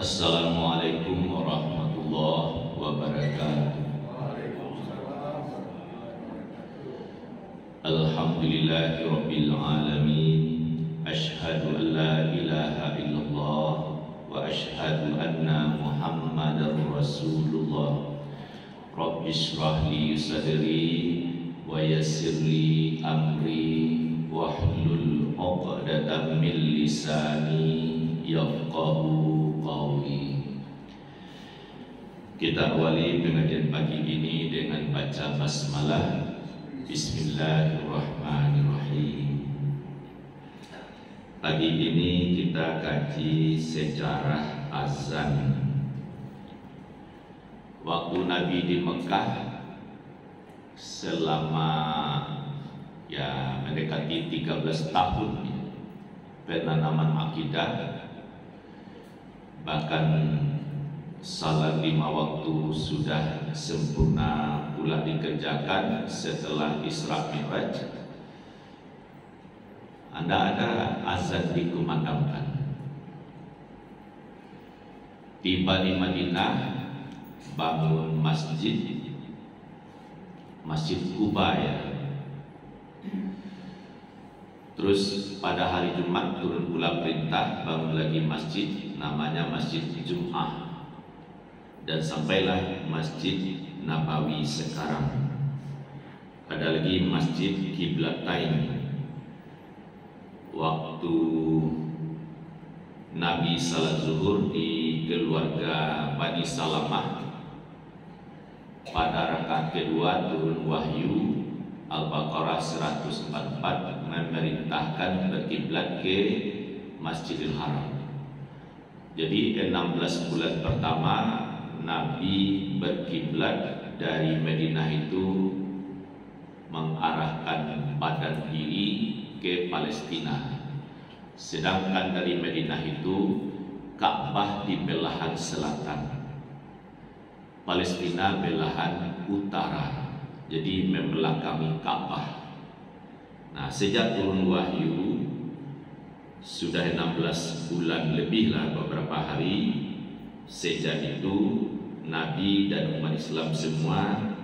Assalamualaikum warahmatullahi wabarakatuh. Alhamdulillahirabbil alamin. Asyhadu an la ilaha illallah wa asyhadu anna Muhammadar Rasulullah. Rabbi shrah li sadri wa yassir li amri wahlul 'uqdatam min lisani yafqahu qawli. Kita awali pengajian pagi ini dengan baca basmalah. Bismillahirrahmanirrahim. Pagi ini kita kaji sejarah azan. Waktu Nabi di Mekah selama mendekati 13 tahun penanaman akidah, bahkan salat 5 waktu sudah sempurna pula dikerjakan setelah Isra Mi'raj. Anda ada azan dikumandangkan. Tiba di Madinah, bangun Masjid Quba ya. Terus pada hari Jumat turun pula perintah bangun lagi masjid, namanya Masjid Jum'ah, dan sampailah Masjid Nabawi sekarang. Ada lagi Masjid Qiblatain. Waktu Nabi salat zuhur di keluarga Bani Salamah, pada rakaat kedua turun wahyu Al-Baqarah 144 memerintahkan berkiblat ke Masjidil Haram. Jadi 16 bulan pertama Nabi berkiblat dari Madinah itu mengarahkan badan diri ke Palestina. Sedangkan dari Madinah itu Ka'bah di belahan selatan, Palestina belahan utara. Jadi membelakangi Ka'bah. Nah, sejak turun wahyu sudah 16 bulan lebih lah, beberapa hari. Sejak itu Nabi dan umat Islam semua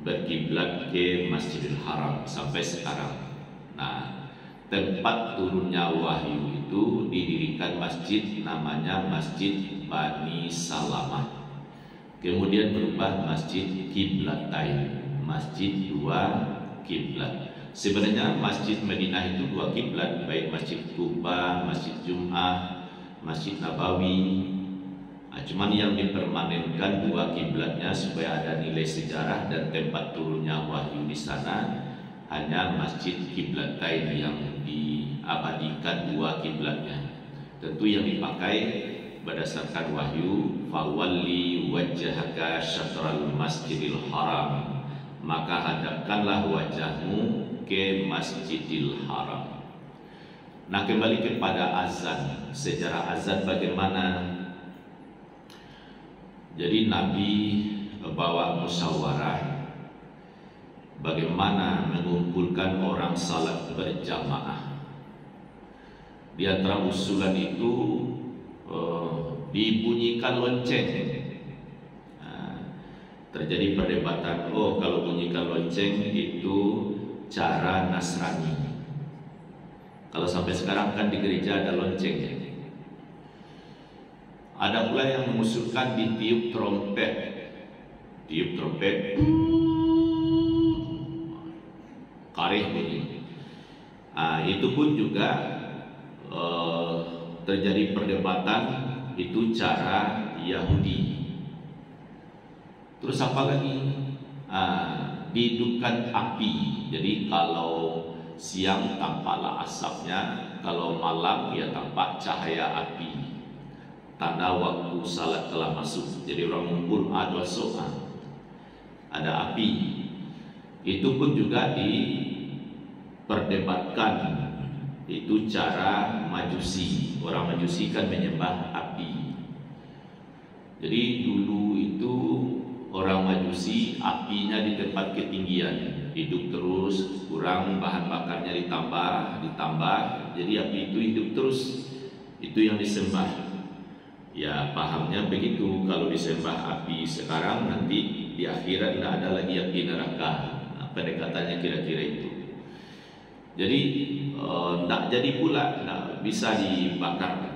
berkiblat ke Masjidil Haram sampai sekarang. Nah, tempat turunnya wahyu itu didirikan masjid namanya Masjid Bani Salamah. Kemudian berubah Masjid Qiblatain, Masjid 2 kiblat. Sebenarnya Masjid Madinah itu 2 kiblat, baik Masjid Quba, Masjid Jum'ah, Masjid Nabawi. Nah, cuman yang dipermanenkan 2 kiblatnya supaya ada nilai sejarah dan tempat turunnya wahyu di sana hanya Masjid Qiblatain yang diabadikan 2 kiblatnya. Tentu yang dipakai berdasarkan wahyu, fawalli wajhaka syatral masjidil haram, maka hadapkanlah wajahmu ke Masjidil Haram. Nah, kembali kepada azan, sejarah azan bagaimana. Jadi Nabi bawa musyawarah bagaimana mengumpulkan orang salat berjamaah. Di antara usulan itu dibunyikan lonceng. Terjadi perdebatan, kalau bunyikan lonceng itu cara Nasrani. Kalau sampai sekarang kan di gereja ada lonceng. Ada pula yang mengusulkan ditiup trompet. Tiup trompet, kareh bunyi. Itu pun juga terjadi perdebatan, itu cara Yahudi. Terus apa lagi? Dihidupkan api. Jadi kalau siang tampaklah asapnya, kalau malam ya tampak cahaya api. Tanda waktu salat telah masuk. Jadi orang ngumpul ada soal, ada api. Itu pun juga diperdebatkan. Itu cara Majusi. Orang Majusi kan menyembah api. Jadi dulu itu orang Majusi apinya di tempat ketinggian, hidup terus, kurang bahan bakarnya ditambah, jadi api itu hidup terus. Itu yang disembah. Ya pahamnya begitu, kalau disembah api sekarang nanti di akhirat tidak ada lagi api neraka. Nah, pendekatannya kira-kira itu. Jadi tidak jadi pula, tidak bisa dibakar.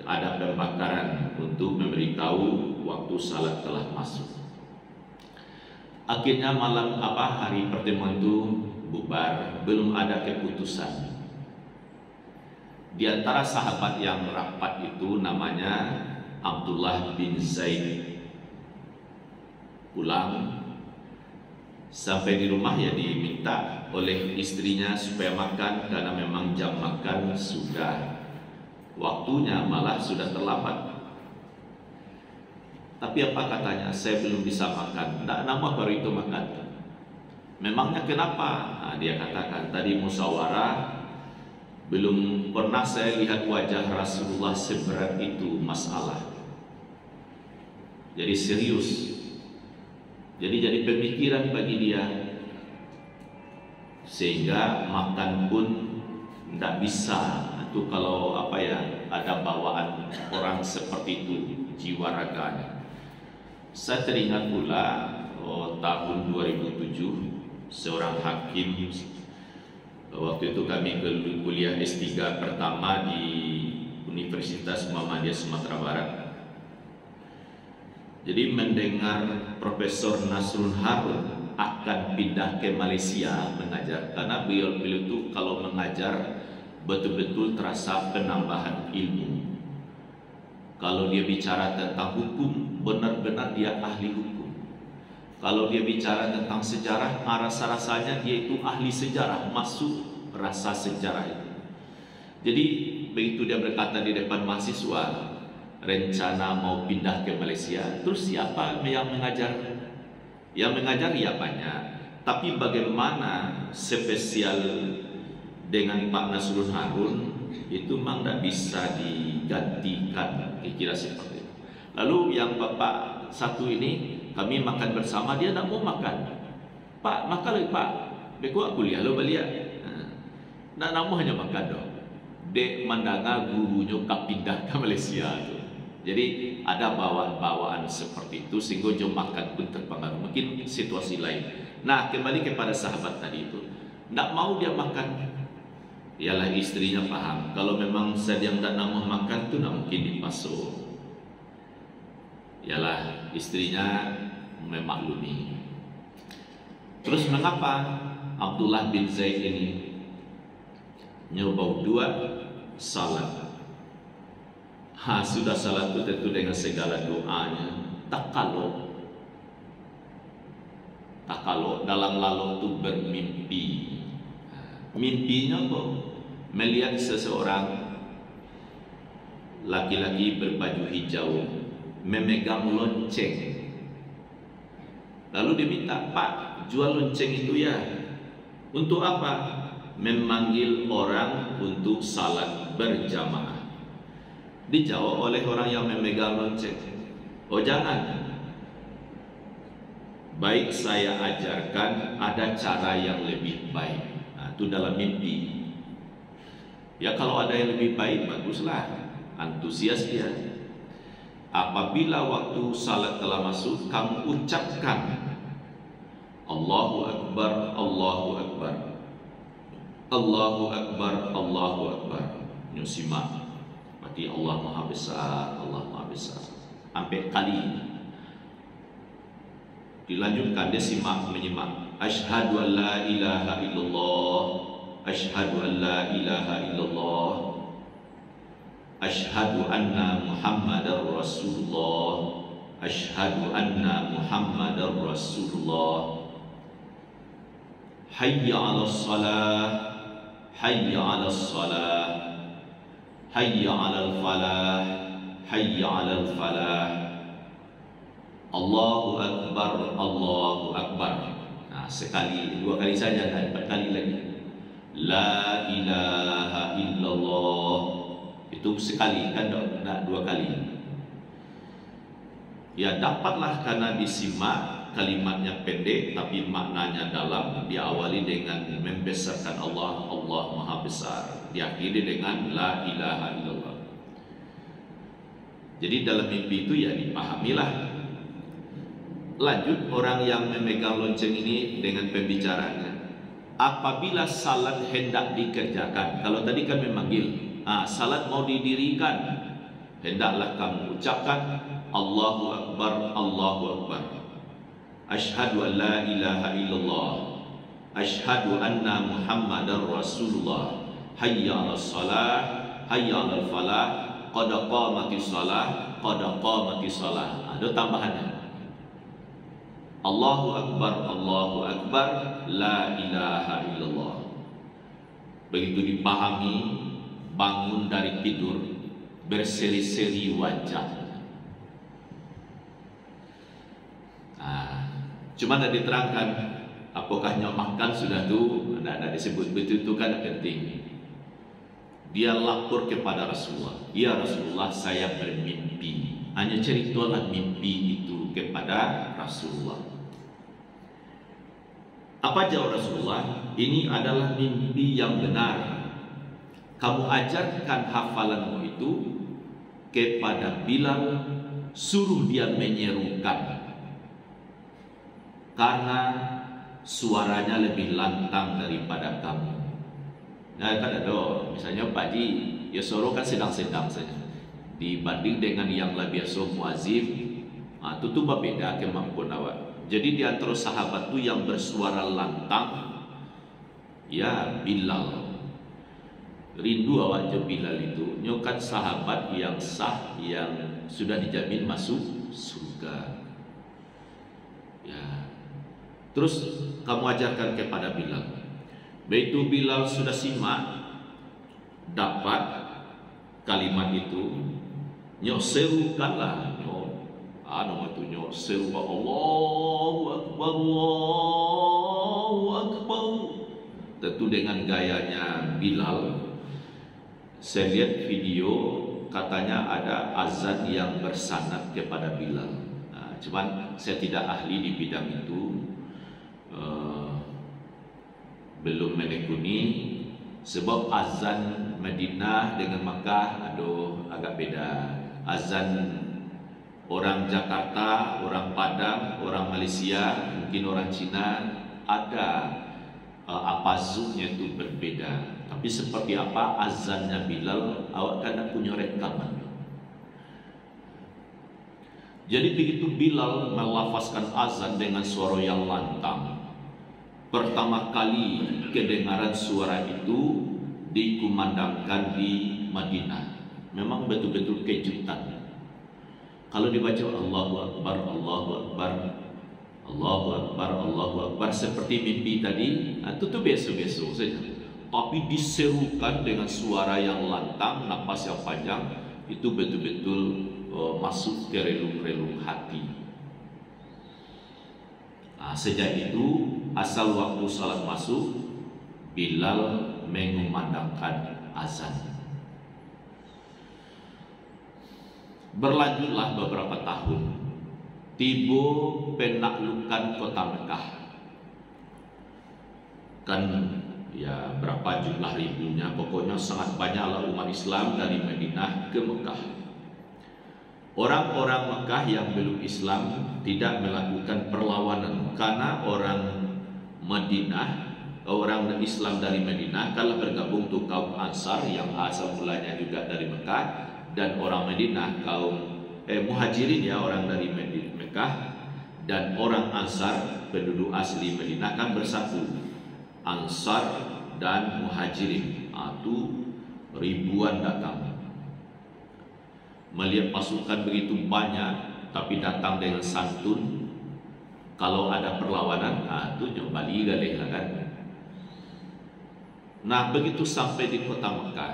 Ada pembakaran untuk memberitahu waktu salat telah masuk. Akhirnya hari pertemuan itu bubar, belum ada keputusan. Di antara sahabat yang rapat itu namanya Abdullah bin Zaid pulang, sampai di rumah ya diminta oleh istrinya supaya makan, karena memang jam makan sudah waktunya, malah sudah terlambat. Tapi apa katanya? Saya belum bisa makan. Tidak nama baru itu makan. Memangnya kenapa? Nah, dia katakan tadi musyawarah, belum pernah saya lihat wajah Rasulullah seberat itu masalah. Jadi serius. Jadi pemikiran bagi dia, sehingga makan pun tidak bisa. Itu kalau ada bawaan orang seperti itu jiwa raganya. Saya teringat pula tahun 2007 seorang hakim, waktu itu kami kuliah S3 pertama di Universitas Muhammadiyah Sumatera Barat. Jadi mendengar Profesor Nasrul Harun akan pindah ke Malaysia mengajar, karena beliau itu kalau mengajar betul-betul terasa penambahan ilmu. Kalau dia bicara tentang hukum, benar-benar dia ahli hukum. Kalau dia bicara tentang sejarah, rasa-rasanya dia itu ahli sejarah, masuk rasa sejarah itu. Jadi begitu dia berkata di depan mahasiswa, rencana mau pindah ke Malaysia, terus siapa yang mengajar? Yang mengajar ya banyak, tapi bagaimana spesial dengan Pak Nasrul Harun itu memang tidak bisa digantikan, kira-kira seperti itu. Lalu yang bapak satu ini, kami makan bersama, dia tidak mau makan. Pak, makan lagi Pak, beku aku lihat lo balik. Nah, namun hanya makan dong. Dek mandanga gurunya pindah ke Malaysia tu. Jadi ada bawaan-bawaan seperti itu sehingga jom makan pun terpengaruh. Mungkin situasi lain. Nah, kembali kepada sahabat tadi itu, tidak mau dia makan. Ialah istrinya paham, kalau memang sedang tidak mau makan tu tidak mungkin dipasuk. Ialah istrinya memaklumi. Terus mengapa Abdullah bin Zaid ini nyoba dua salat? Sudah salat itu tentu dengan segala doanya. Tak kalau dalam lalu itu bermimpi. Mimpinya kok melihat seseorang laki-laki berbaju hijau memegang lonceng. Lalu diminta, Pak, jual lonceng itu ya. Untuk apa? Memanggil orang untuk salat berjamaah. Dijawab oleh orang yang memegang lonceng, oh jangan, baik saya ajarkan ada cara yang lebih baik. Nah, itu dalam mimpi. Ya kalau ada yang lebih baik, baguslah, antusias dia. Apabila waktu salat telah masuk, kamu ucapkan Allahu Akbar, Allahu Akbar, Allahu Akbar, Allahu Akbar. Nyusimak. Berarti Allah Maha Besar, Allah Maha Besar. Sampai kali dilanjutkan, dia simak menyimak. Asyhadu an la ilaha illallah, asyhadu an la ilaha illallah, asyhadu anna Muhammadar Rasulullah, asyhadu anna Muhammadar Rasulullah. Hayya 'alas salah, hayya 'alas salah, hayya 'alal falah, hayya 'alal falah. Allahu Akbar, Allahu Akbar. Nah, sekali, dua kali saja, dan 4 kali lagi. La ilaha illallah. Itu sekali, kan tidak 2 kali. Ya dapatlah karena disimak, kalimatnya pendek tapi maknanya dalam. Diawali dengan membesarkan Allah, Allah Maha Besar. Diakhiri dengan la ilaha illallah. Jadi dalam mimpi itu ya dipahamilah. Lanjut, orang yang memegang lonceng ini dengan pembicaranya. Apabila salat hendak dikerjakan, kalau tadi kan memanggil, salat mau didirikan, hendaklah kamu ucapkan Allahu Akbar, Allahu Akbar. Asyhadu an la ilaha illallah. Asyhadu anna Muhammadar Rasulullah. Hayya 'alas salah, hayya 'alal falah, qad qamatis salah, qad qamatis salah. Ada tambahannya. Allahu Akbar, Allahu Akbar, la ilaha illallah. Begitu dipahami, bangun dari tidur, berseri-seri wajah. Cuma tidak diterangkan apakah makan sudah tuh, tidak disebut. Betul itu kan penting. Dia lapor kepada Rasulullah, ya Rasulullah, saya bermimpi. Hanya ceritalah mimpi itu kepada Rasulullah. Apa jawab Rasulullah? Ini adalah mimpi yang benar. Kamu ajarkan hafalanmu itu kepada Bilal, suruh dia menyerukan, karena suaranya lebih lantang daripada kamu. Nah, kan ada, misalnya Pak Haji, ya suara kan sedang-sedang saja. Dibanding dengan yang lebih biasa muazzin, itu tuh berbeda kemampuan awak. Jadi di antara sahabat tu yang bersuara lantang, ya Bilal. Rindu awak je Bilal itu. Nyokan sahabat yang sah, yang sudah dijamin masuk surga. Ya. Terus kamu ajarkan kepada Bilal. Begitu Bilal sudah simak, dapat kalimat itu, nyok serukanlah, nama tu nyok seru Allahu Akbar, Allahu Akbar. Tentu dengan gayanya Bilal. Saya lihat video, katanya ada azan yang bersanad kepada Bilal. Cuman saya tidak ahli di bidang itu, belum menekuni, sebab azan Madinah dengan Makkah agak beda. Azan orang Jakarta, orang Padang, orang Malaysia, mungkin orang Cina, ada apazuknya itu berbeda. Tapi seperti apa azannya Bilal, awak kan punya rekaman. Jadi begitu Bilal melafazkan azan dengan suara yang lantang, pertama kali kedengaran suara itu dikumandangkan di Madinah. Memang betul-betul kejutan. Kalau dibaca Allahu Akbar, Allahu Akbar, Allahu Akbar, Allahu Akbar, seperti mimpi tadi, itu tuh biasa-biasa saja. Tapi diserukan dengan suara yang lantang, napas yang panjang, itu betul-betul masuk ke relung-relung hati. Sejak itu, asal waktu salat masuk, Bilal mengumandangkan azan. Berlanjutlah beberapa tahun, tiba penaklukan kota Mekah. Kan ya berapa jumlah ribunya, pokoknya sangat banyaklah umat Islam dari Madinah ke Mekah. Orang-orang Mekah yang belum Islam tidak melakukan perlawanan, karena orang Madinah, orang Islam dari Madinah kalau bergabung tuh kaum Ansar yang asal mulanya juga dari Mekah, dan orang Madinah kaum Muhajirin, ya orang dari Mekah, dan orang Ansar penduduk asli Madinah kan bersatu. Ansar dan Muhajirin itu ribuan datang. Melihat pasukan begitu banyak tapi datang dengan santun, kalau ada perlawanan itu kembali galih kan. Nah, begitu sampai di kota Mekah,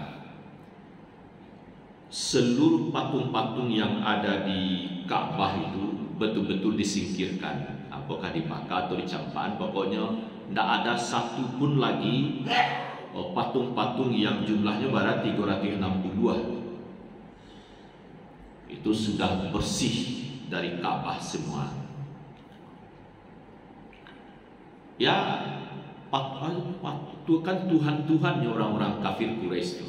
seluruh patung-patung yang ada di Ka'bah itu betul-betul disingkirkan. Apakah di Makkah atau di Campaan, pokoknya tidak ada satu pun lagi patung-patung yang jumlahnya barat 362. Itu sudah bersih dari Ka'bah semua. Ya, itu kan Tuhan-Tuhannya orang-orang kafir Quraisy itu.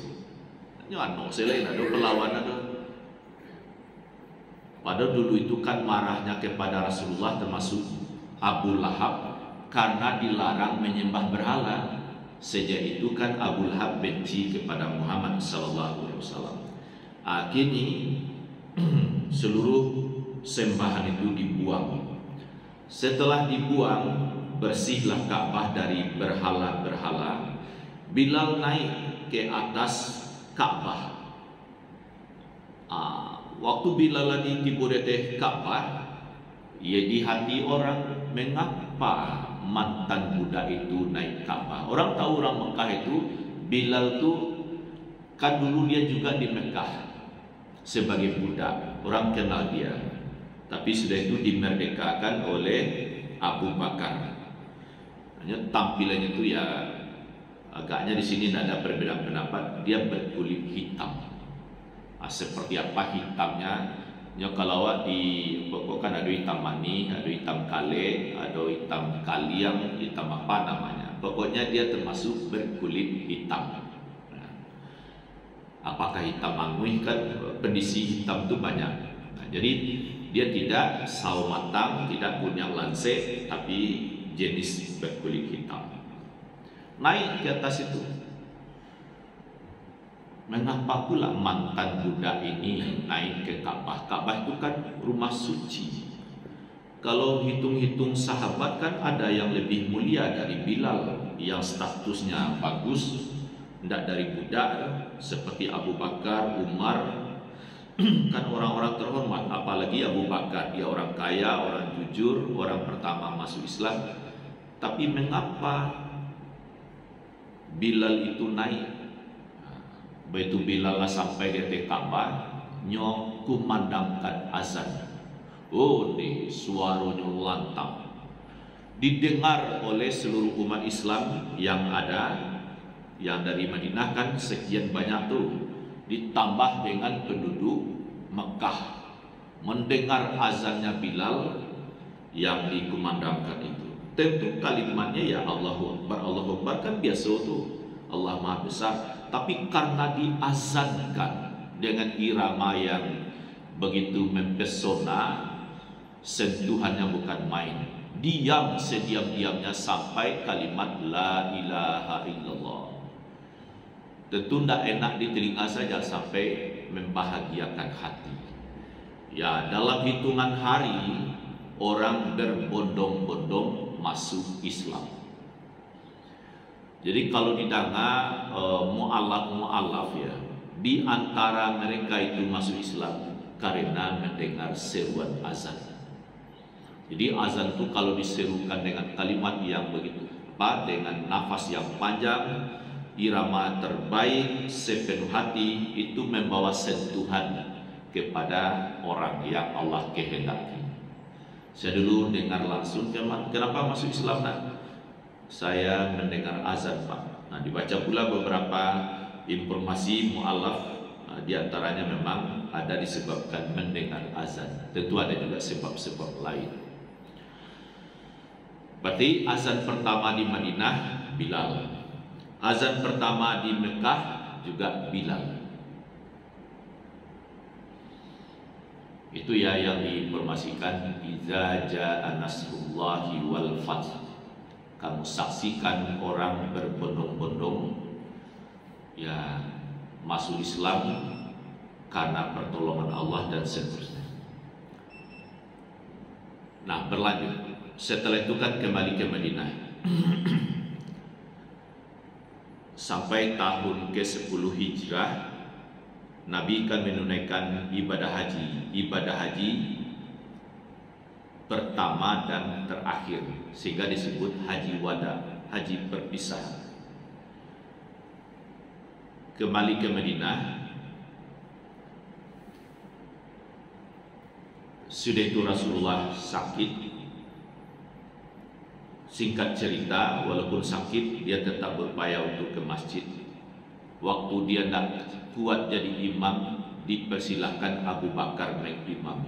Ano selain ada perlawanan, Padahal dulu itu kan marahnya kepada Rasulullah termasuk Abu Lahab karena dilarang menyembah berhala. Sejak itu kan Abu Lahab benci kepada Muhammad SAW. Akhirnya seluruh sembahan itu dibuang. Setelah dibuang, bersihlah Ka'bah dari berhala-berhala. Bilal naik ke atas Ka'bah. Waktu Bilal lagi di bodete Ka'bah, ya di hati orang, mengapa mantan budak itu naik Ka'bah? Orang tahu orang Mekah itu, Bilal tuh kan dulu dia juga di Mekah sebagai budak, orang kenal dia. Tapi sudah itu dimerdekakan oleh Abu Bakar. Hanya tampilannya itu ya agaknya di sini tidak ada perbedaan pendapat. Dia berkulit hitam. Seperti apa hitamnya? Ya kalau di pokok kan ada hitam mani, ada hitam kale, ada hitam kaliang, hitam apa namanya. Pokoknya dia termasuk berkulit hitam. Apakah hitam mangui? Kan kondisi hitam itu banyak. Jadi dia tidak sawo matang, tidak punya lanse, tapi jenis berkulit hitam. Naik ke atas itu. Mengapa pula mantan budak ini naik ke Ka'bah? Ka'bah itu kan rumah suci. Kalau hitung-hitung sahabat kan ada yang lebih mulia dari Bilal, yang statusnya bagus, tidak dari budak, seperti Abu Bakar, Umar, kan orang-orang terhormat. Apalagi Abu Bakar, dia orang kaya, orang jujur, orang pertama masuk Islam. Tapi mengapa Bilal itu naik? Begitu Bilal sampai di Ka'bah, nyok kumandangkan azan. Oh, di suaranya lantang, didengar oleh seluruh umat Islam yang ada, yang dari Madinah kan sekian banyak tuh, ditambah dengan penduduk Mekah mendengar azannya Bilal yang dikumandangkan itu. Tentu kalimatnya ya Allahu Akbar, Allahu Akbar kan biasa tuh, Allah Maha Besar. Tapi karena diazankan dengan irama yang begitu mempesona, sentuhannya bukan main. Diam sediam-diamnya sampai kalimat La ilaha illallah. Tentu tidak enak di telinga saja, sampai membahagiakan hati. Ya, dalam hitungan hari orang berbondong-bondong masuk Islam. Jadi kalau didengar mu'alaf ya, di antara mereka itu masuk Islam karena mendengar seruan azan. Jadi azan itu kalau diserukan dengan kalimat yang begitu dengan nafas yang panjang, irama terbaik, sepenuh hati, itu membawa sentuhan kepada orang yang Allah kehendaki. Saya dulu dengar langsung, kenapa masuk Islam? Saya mendengar azan, Pak. Dibaca pula beberapa informasi mu'alaf, di antaranya memang ada disebabkan mendengar azan. Tentu ada juga sebab-sebab lain. Berarti azan pertama di Madinah Bilal, azan pertama di Mekah juga Bilal. Itu ya yang diinformasikan, idza jaa nasrullahi wal fath. Kamu saksikan orang berbondong-bondong ya masuk Islam karena pertolongan Allah dan seterusnya. Nah, berlanjut. Setelah itu kan kembali ke Madinah. Sampai tahun ke-10 Hijrah, Nabi kan menunaikan ibadah haji. Ibadah haji pertama dan terakhir, sehingga disebut haji wada, haji perpisahan. Kembali ke Madinah, sudah itu Rasulullah sakit. Singkat cerita, walaupun sakit, dia tetap berupaya untuk ke masjid. Waktu dia tidak kuat jadi imam, dipersilahkan Abu Bakar naik imam.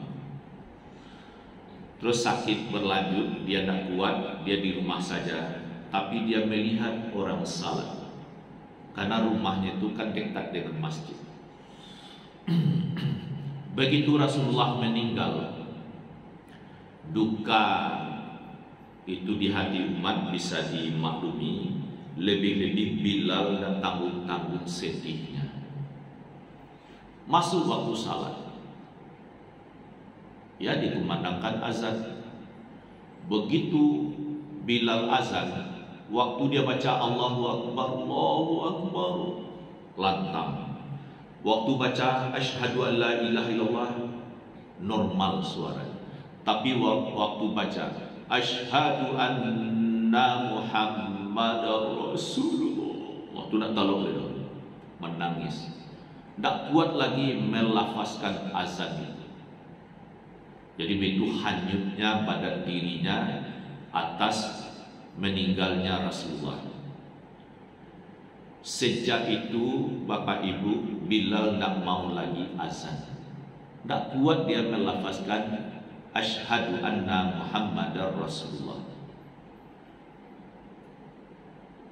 Terus sakit berlanjut, dia tidak kuat, dia di rumah saja. Tapi dia melihat orang salat, karena rumahnya itu kan dekat dengan masjid. Begitu Rasulullah meninggal, duka itu di hati umat bisa dimaklumi, lebih-lebih Bilal dan tanggung-tanggung sedihnya. Masuk waktu salat, ya dikumandangkan azan. Begitu Bilal azan, waktu dia baca Allahu Akbar, lantang. Waktu baca asyhadu an la ilaha illallah, normal suara. Tapi waktu baca asyhadu anna Muhammadar Rasulullah, waktu nak tolong dia menangis, tak kuat lagi melafazkan azan itu. Jadi begitu hanyutnya pada dirinya atas meninggalnya Rasulullah. Sejak itu Bapak Ibu, Bilal tak mau lagi azan, tak kuat dia melafazkan asyhadu anna Muhammadar Rasulullah.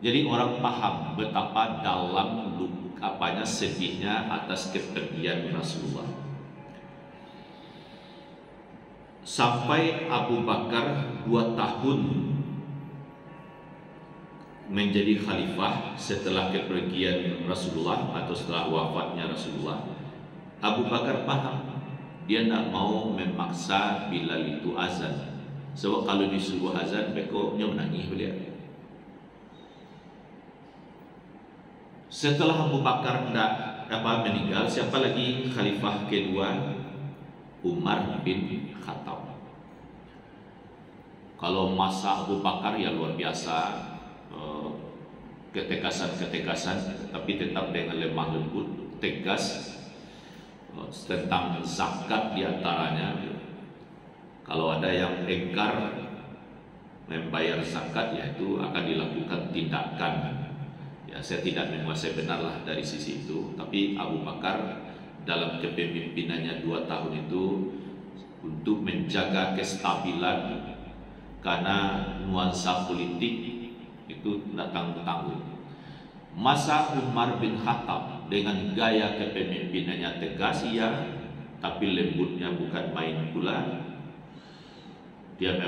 Jadi orang paham betapa dalam sedihnya atas kepergian Rasulullah. Sampai Abu Bakar 2 tahun menjadi khalifah setelah kepergian Rasulullah atau setelah wafatnya Rasulullah. Abu Bakar paham, dia tidak mau memaksa Bilal itu azan. Sebab kalau disuruh azan, bekoknya menangis beliau. Setelah Abu Bakar meninggal, siapa lagi khalifah kedua? Umar bin Khattab. Kalau masa Abu Bakar ya luar biasa, ketekasan, tapi tetap dengan lemah lembut, tegas tentang zakat diantaranya. Kalau ada yang engkar membayar zakat, yaitu akan dilakukan tindakan. Ya, saya tidak menguasai benarlah dari sisi itu, tapi Abu Bakar dalam kepemimpinannya 2 tahun itu untuk menjaga kestabilan, karena nuansa politik itu tidak tanggung-tanggung. Masa Umar bin Khattab dengan gaya kepemimpinannya tegas ya, tapi lembutnya bukan main pula. Dia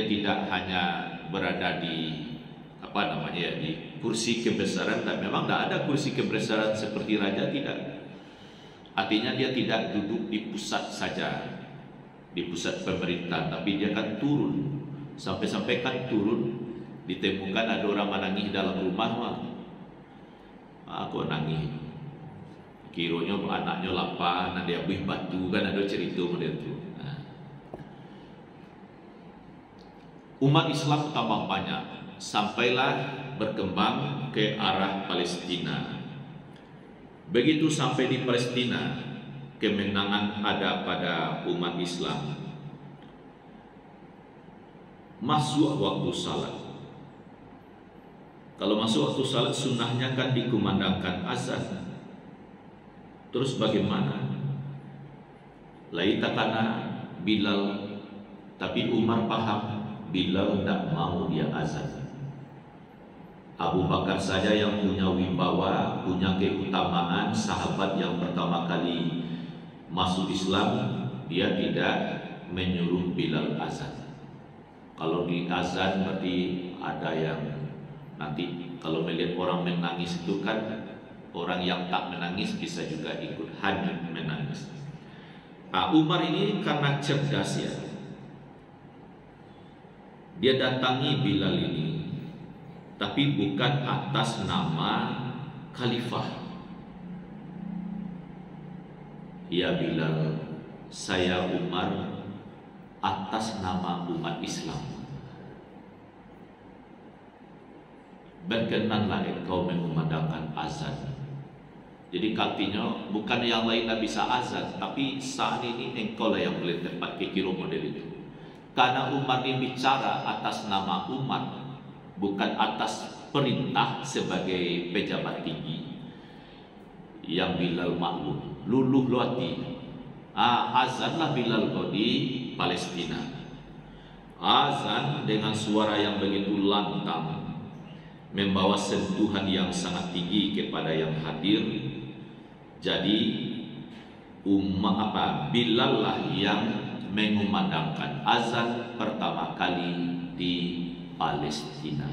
tidak hanya berada di di kursi kebesaran, dan memang tidak ada kursi kebesaran seperti raja, tidak. Artinya dia tidak duduk di pusat saja, di pusat pemerintah, tapi dia kan turun. Sampai-sampai kan turun, ditemukan ada orang menangis dalam rumah, aku nangis. Kironya anaknya lapar, nanti habis batu, kan ada cerita model itu. Umat Islam tambah banyak, sampailah berkembang ke arah Palestina. Begitu sampai di Palestina, kemenangan ada pada umat Islam. Masuk waktu salat. Kalau masuk waktu salat, sunnahnya kan dikumandangkan azan. Terus bagaimana? Laitakana Bilal, tapi Umar paham Bilal tidak mau dia azan. Abu Bakar saja yang punya wibawa, punya keutamaan, sahabat yang pertama kali masuk Islam, dia tidak menyuruh Bilal azan. Kalau di azan berarti ada yang nanti kalau melihat orang menangis itu kan, orang yang tak menangis bisa juga ikut hanyut menangis. Umar ini karena cerdas ya, dia datangi Bilal ini, tapi bukan atas nama khalifah. Ya Bilal, saya Umar atas nama umat Islam, berkenanlah engkau mengumandangkan azan. Jadi artinya bukan yang lain tak bisa azan, tapi saat ini engkau lah yang boleh tepat kira model itu. Karena Umar ini bicara atas nama umat, bukan atas perintah sebagai pejabat tinggi. Yang Bilal maklum, luluh luati. Azanlah Bilal kau di Palestina. Azan dengan suara yang begitu lantang, membawa sentuhan yang sangat tinggi kepada yang hadir. Jadi Bilal lah yang mengumandangkan azan pertama kali di Palestina.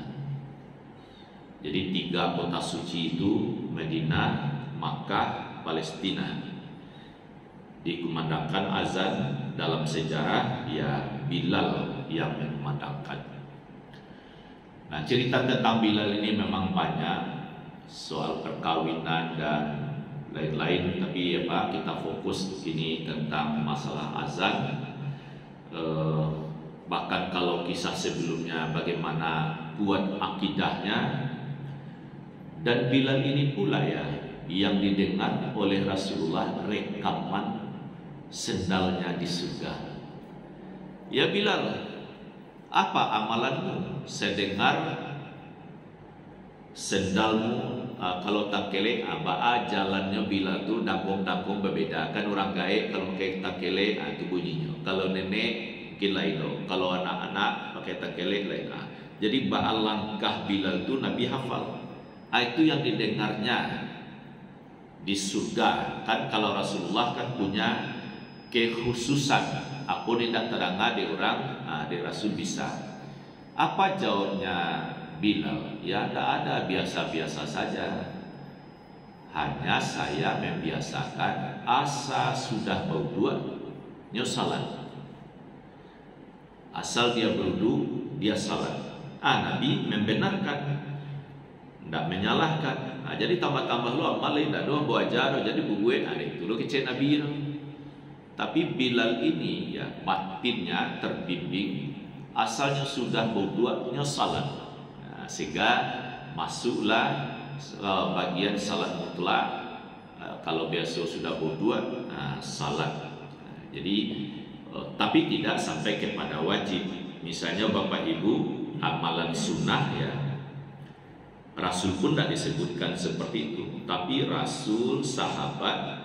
Jadi 3 kota suci itu, Madinah, Makkah, Palestina, dikumandangkan azan dalam sejarah ya Bilal yang mengumandangkan. Nah, cerita tentang Bilal ini memang banyak, soal perkawinan dan lain-lain, tapi ya Pak, kita fokus ini tentang masalah azan. Bahkan kalau kisah sebelumnya bagaimana kuat akidahnya. Dan Bilal ini pula ya yang didengar oleh Rasulullah rekaman sendalnya di surga. Ya Bilal, apa amalanmu? Saya dengar sendalmu kalau takele jalannya Bilal tuh dangkong berbeda. Kan orang gaek kalau pakai takele itu bunyinya. Kalau nenek mungkin lain loh. Kalau anak-anak pakai takele lain. Jadi langkah Bilal tuh Nabi hafal. Itu yang didengarnya di surga. Kan kalau Rasulullah kan punya kekhususan. Aku tidak terangga di orang, di Rasul bisa. Apa jawabnya Bilal? Ya tidak ada, biasa-biasa saja. Hanya saya membiasakan asa sudah berwudu nyosalan. Asal dia berwudu dia salat. Nabi membenarkan, tidak menyalahkan. Jadi tambah-tambah lo amal tidak doang buat ajar jadi bubuin itu lo kecil Nabi. Tapi Bilal ini ya batinnya terbimbing, asalnya sudah berwudu nyosalan. Sehingga masuklah bagian salat mutlak. Kalau biasa sudah berwudu salat. Jadi tapi tidak sampai kepada wajib. Misalnya Bapak Ibu, amalan sunnah ya, Rasul pun tidak disebutkan seperti itu. Tapi Rasul, sahabat,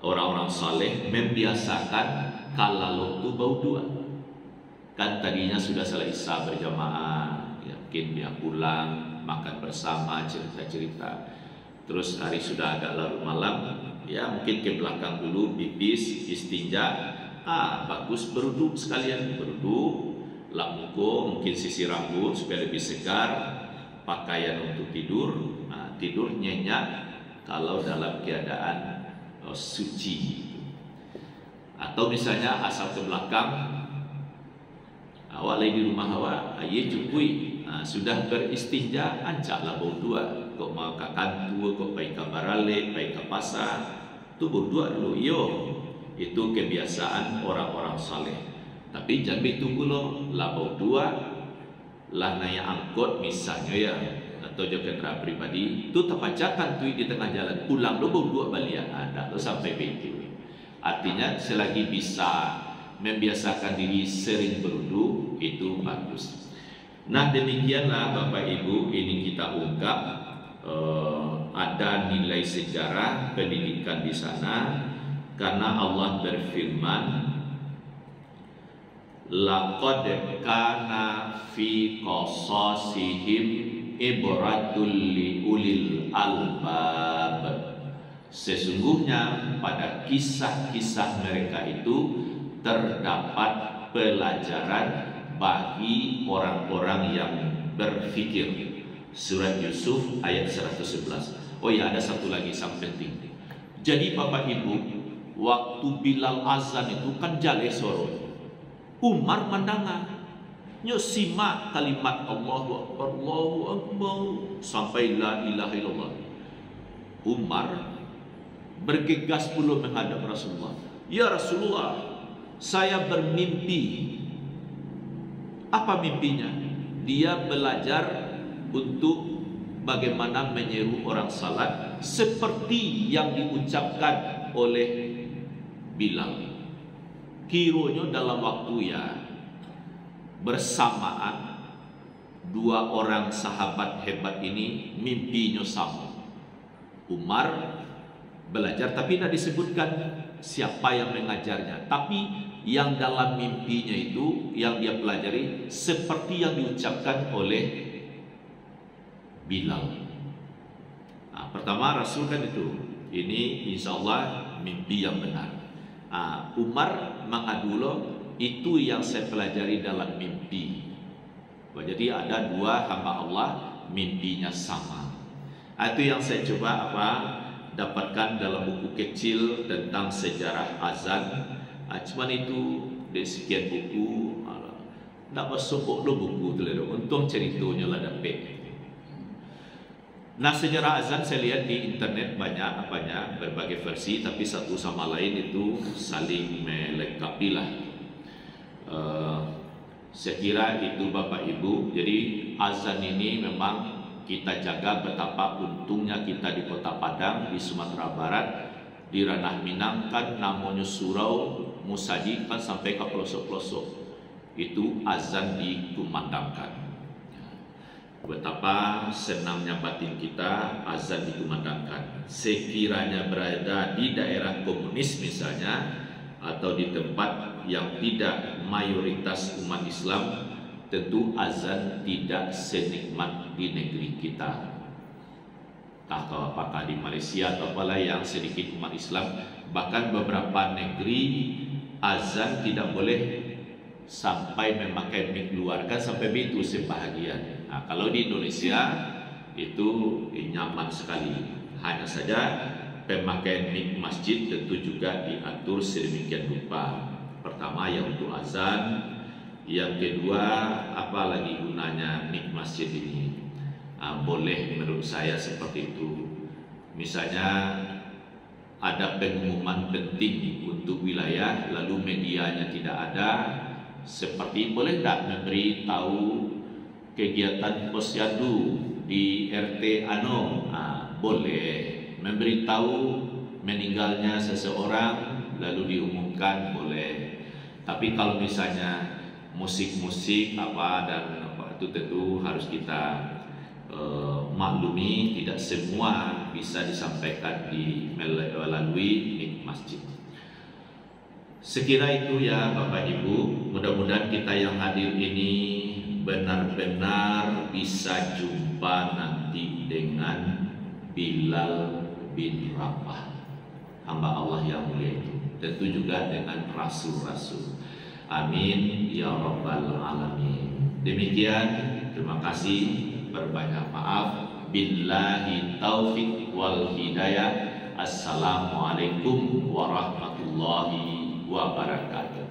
orang-orang saleh membiasakan kalau waktu berwudu. Kan tadinya sudah selesai Isya berjamaah, mungkin dia pulang makan bersama, cerita-cerita. Terus hari sudah agak larut malam, ya mungkin ke belakang dulu, pipis, istinja. Bagus berwudu sekalian, berwudu, lap muka, mungkin sisir rambut supaya lebih segar, pakaian untuk tidur. Tidur nyenyak kalau dalam keadaan suci. Atau misalnya asal ke belakang, awak lagi di rumah awak, ayah cukui, sudah beristinja, ancaklah berwudu. Kok mau ke kantor, kok pergi ke barale, pergi ke pasar, tu berwudu dulu. Itu kebiasaan orang-orang saleh. Tapi jangan ditunggu lo, lah berwudu, lah naik angkot misalnya ya, atau juga kendaraan pribadi, tu terpacakan tu di tengah jalan, pulang lo berwudu balik, ada lo sampai begitu. Artinya selagi bisa membiasakan diri sering berwudu itu bagus. Nah demikianlah Bapak Ibu, ini kita ungkap ada nilai sejarah pendidikan di sana, karena Allah berfirman, laqad kana fi qasasihim ibratul li ulil albab. Sesungguhnya pada kisah-kisah mereka itu terdapat pelajaran bagi orang-orang yang berfikir. Surat Yusuf ayat 111. Oh ya, ada satu lagi yang penting. Jadi Bapak Ibu, waktu Bilal azan itu kan jale soro. Umar mendengar, nyo simak kalimat Allahu Akbar, Allahu Akbar sampai la ilaha illallah. Umar bergegas pula menghadap Rasulullah. Ya Rasulullah, saya bermimpi. Apa mimpinya? Dia belajar untuk bagaimana menyeru orang salat seperti yang diucapkan oleh Bilal. Kiranya dalam waktu ya bersamaan dua orang sahabat hebat ini mimpinya sama. Umar belajar tapi tidak disebutkan siapa yang mengajarnya, tapi yang dalam mimpinya itu yang dia pelajari seperti yang diucapkan oleh Bilal. Pertama Rasul kan itu, ini insya Allah mimpi yang benar. Umar mengadulo, itu yang saya pelajari dalam mimpi. Jadi ada dua hamba Allah mimpinya sama. Itu yang saya coba dapatkan dalam buku kecil tentang sejarah azan. Cuman itu di sekian buku, tak masuk buku tu lah. Untung ceritanya lah dapat. Nah, sejarah azan saya lihat di internet banyak berbagai versi, tapi satu sama lain itu saling melengkapi lah. Saya kira itu Bapak Ibu. Jadi azan ini memang kita jaga, betapa untungnya kita di Kota Padang, di Sumatera Barat, di ranah Minang kan namanya surau Musaji kan sampai ke pelosok-pelosok. Itu azan dikumandangkan. Betapa senangnya batin kita azan dikumandangkan. Sekiranya berada di daerah komunis misalnya, atau di tempat yang tidak mayoritas umat Islam, tentu azan tidak senikmat di negeri kita. Tak tahu apakah di Malaysia atau apalah yang sedikit umat Islam. Bahkan beberapa negeri azan tidak boleh sampai memakai mic luar, kan sampai itu sebahagian. Kalau di Indonesia itu nyaman sekali. Hanya saja pemakaian mic masjid tentu juga diatur sedemikian rupa. Pertama yang untuk azan, yang kedua apa lagi gunanya mic masjid ini? Boleh menurut saya seperti itu. Misalnya ada pengumuman penting untuk wilayah, lalu medianya tidak ada, seperti boleh tak memberi tahu kegiatan posyandu di RT Ano? Boleh. Memberitahu meninggalnya seseorang lalu diumumkan, boleh. Tapi kalau misalnya musik-musik dan itu tentu harus kita maklumi, tidak semua bisa disampaikan melalui mic masjid. Sekira itu ya Bapak Ibu. Mudah-mudahan kita yang hadir ini benar-benar bisa jumpa nanti dengan Bilal bin Rabah, hamba Allah yang mulia itu. Tentu juga dengan rasul-rasul. Amin ya rabbal alamin. Demikian, terima kasih, berbanyak maaf. Billahi taufiq wal hidayah. Assalamualaikum warahmatullahi wabarakatuh.